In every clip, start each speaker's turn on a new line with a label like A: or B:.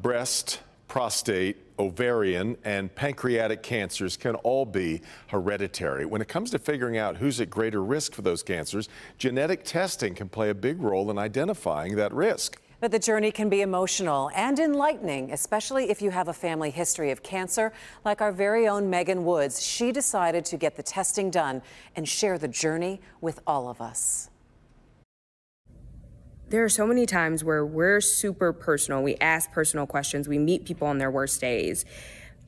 A: Breast, prostate, ovarian, and pancreatic cancers can all be hereditary. When it comes to figuring out who's at greater risk for those cancers, genetic testing can play a big role in identifying that risk.
B: But the journey can be emotional and enlightening, especially if you have a family history of cancer, like our very own Megan Woods. She decided to get the testing done and share the journey with all of us.
C: There are so many times where we're super personal. We ask personal questions. We meet people on their worst days,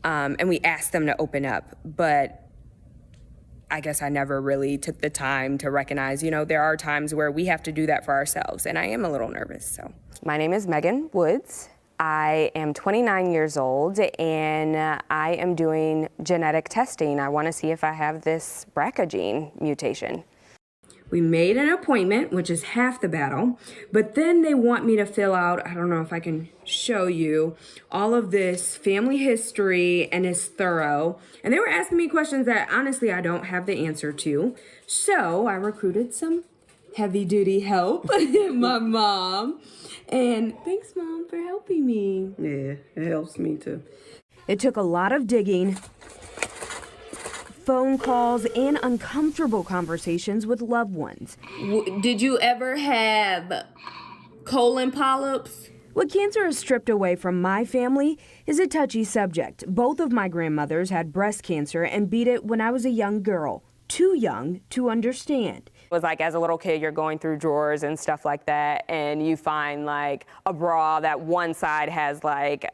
C: and we ask them to open up. But I guess I never really took the time to recognize, there are times where we have to do that for ourselves, and I am a little nervous. So, my name is Megan Woods. I am 29 years old, and I am doing genetic testing. I want to see if I have this BRCA gene mutation. We made an appointment, which is half the battle, but then they want me to fill out, I don't know if I can show you, all of this family history, and it's thorough. And they were asking me questions that honestly I don't have the answer to. So I recruited some heavy duty help, my mom. And thanks, Mom, for helping me.
D: Yeah, it helps me too.
C: It took a lot of digging, phone calls, and uncomfortable conversations with loved ones.
E: Did you ever have colon polyps?
C: What cancer is stripped away from my family is a touchy subject. Both of my grandmothers had breast cancer and beat it when I was a young girl, too young to understand. It was like as a little kid, you're going through drawers and stuff like that, and you find like a bra that one side has like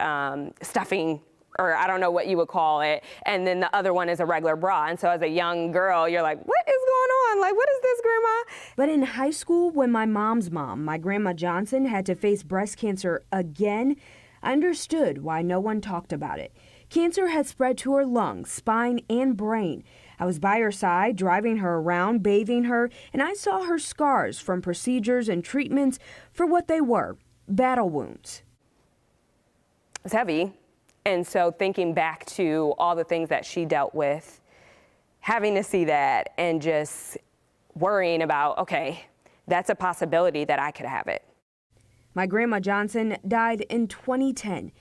C: stuffing, or I don't know what you would call it, and then the other one is a regular bra. And so as a young girl, you're like, what is going on? Like, what is this, Grandma? But in high school, when my mom's mom, my Grandma Johnson, had to face breast cancer again, I understood why no one talked about it. Cancer had spread to her lungs, spine, and brain. I was by her side, driving her around, bathing her, and I saw her scars from procedures and treatments for what they were, battle wounds. It's heavy. And so thinking back to all the things that she dealt with, having to see that and just worrying about, okay, that's a possibility that I could have it. My Grandma Johnson died in 2010.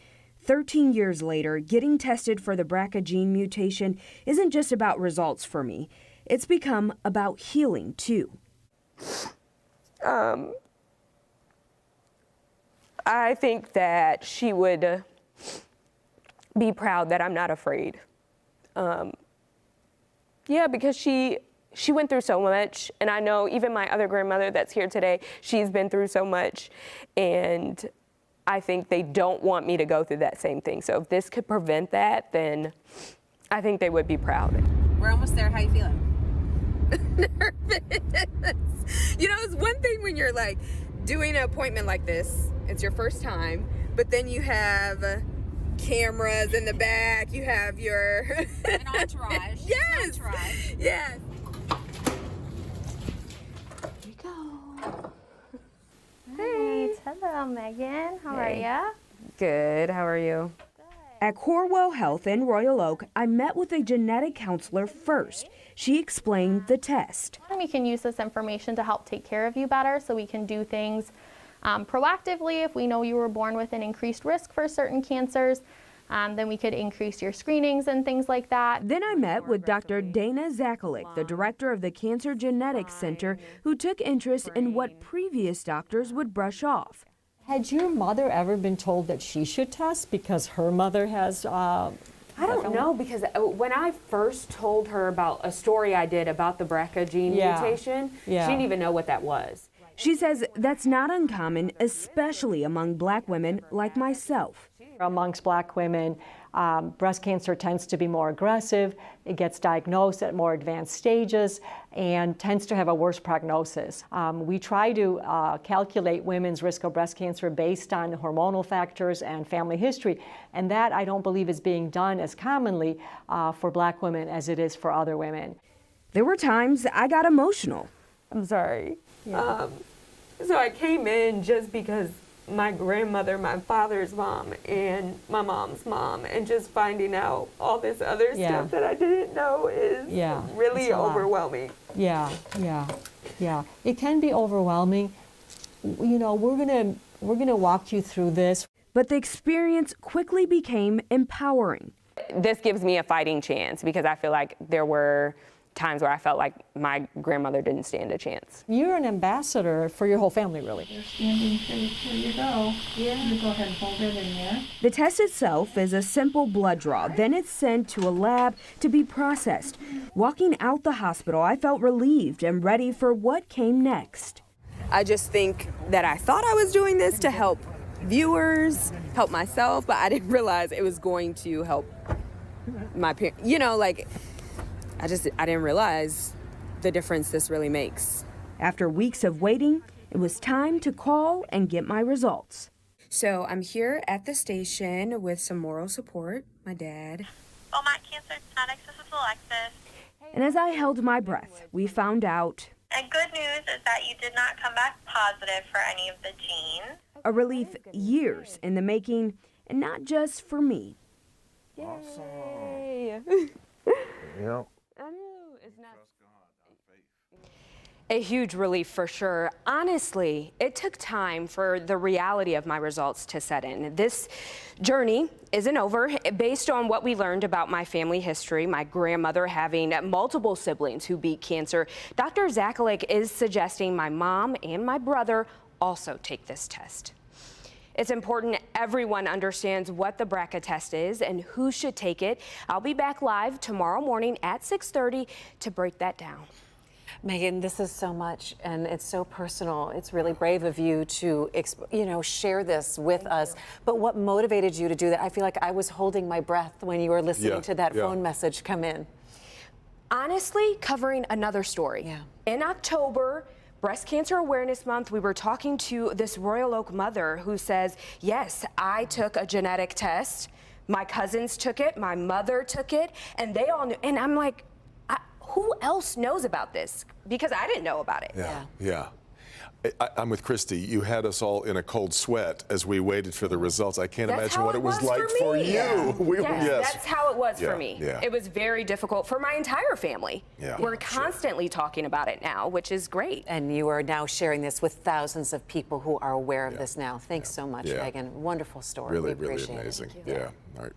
C: 13 years later, getting tested for the BRCA gene mutation isn't just about results for me. It's become about healing, too. I think that she would be proud that I'm not afraid. Yeah, because she went through so much, and I know even my other grandmother that's here today, she's been through so much, and I think they don't want me to go through that same thing. So if this could prevent that, then I think they would be proud.
B: We're almost there. How you feeling?
C: Nervous. It's one thing when you're like doing an appointment like this, it's your first time, but then you have cameras in the back, you have your
B: An entourage.
C: Yes.
B: Entourage.
C: Yes.
F: Here we go. Hey. Hello, Megan. How are ya?
C: Good. How are you? At Corwell Health in Royal Oak, I met with a genetic counselor first. She explained the test.
F: We can use this information to help take care of you better, so we can do things proactively. If we know you were born with an increased risk for certain cancers, then we could increase your screenings and things like that.
C: Then I met with Dr. Dana Zakalik, the director of the Cancer Genetics Center, who took interest in what previous doctors would brush off.
G: Had your mother ever been told that she should test because her mother has
C: I don't know, because when I first told her about a story I did about the BRCA gene mutation, she didn't even know what that was. She says that's not uncommon, especially among Black women like myself.
G: Amongst Black women, breast cancer tends to be more aggressive. It gets diagnosed at more advanced stages and tends to have a worse prognosis. We try to calculate women's risk of breast cancer based on hormonal factors and family history, and that I don't believe is being done as commonly for Black women as it is for other women.
C: There were times I got emotional.
H: I'm sorry.
C: Yeah.
H: So I came in just because my grandmother, my father's mom, and my mom's mom, and just finding out all this other stuff that I didn't know is really overwhelming.
G: Yeah. It can be overwhelming. We're gonna walk you through this.
C: But the experience quickly became empowering.
I: This gives me a fighting chance because I feel like there were times where I felt like my grandmother didn't stand a chance.
G: You're an ambassador for your whole family, really.
J: You're standing pretty. Here you go. Yeah. You go ahead and hold it in there.
C: The test itself is a simple blood draw. Then it's sent to a lab to be processed. Walking out the hospital, I felt relieved and ready for what came next.
K: I just think that I thought I was doing this to help viewers, help myself, but I didn't realize it was going to help my parents. You know, like, I didn't realize the difference this really makes.
C: After weeks of waiting, it was time to call and get my results.
K: So I'm here at the station with some moral support, my dad.
L: Beaumont Cancer Genetics, this is Alexis.
C: And as I held my breath, we found out.
L: And good news is that you did not come back positive for any of the genes.
C: A relief years in the making, and not just for me.
G: Yay!
A: Yeah.
I: A huge relief for sure. Honestly, it took time for the reality of my results to set in. This journey isn't over. Based on what we learned about my family history, my grandmother having multiple siblings who beat cancer, Dr. Zakalik is suggesting my mom and my brother also take this test. It's important everyone understands what the BRCA test is and who should take it. I'll be back live tomorrow morning at 6:30 to break that down.
B: Megan, this is so much, and it's so personal. It's really brave of you to, share this with us. But what motivated you to do that? I feel like I was holding my breath when you were listening to that phone message come in.
I: Honestly, covering another story.
B: Yeah.
I: In October, Breast Cancer Awareness Month, we were talking to this Royal Oak mother who says, yes, I took a genetic test. My cousins took it, my mother took it, and they all knew. And I'm like, who else knows about this? Because I didn't know about it.
A: Yeah. I'm with Christy. You had us all in a cold sweat as we waited for the results. I can't imagine what it was like for you.
I: Yes, that's how it was for me.
A: Yeah.
I: It was very difficult for my entire family.
A: Yeah,
I: We're constantly talking about it now, which is great.
B: And you are now sharing this with thousands of people who are aware of this now. Thanks so much, Megan. Wonderful story.
A: Really,
B: we appreciate
A: really amazing.
B: it.
A: Yeah. All right.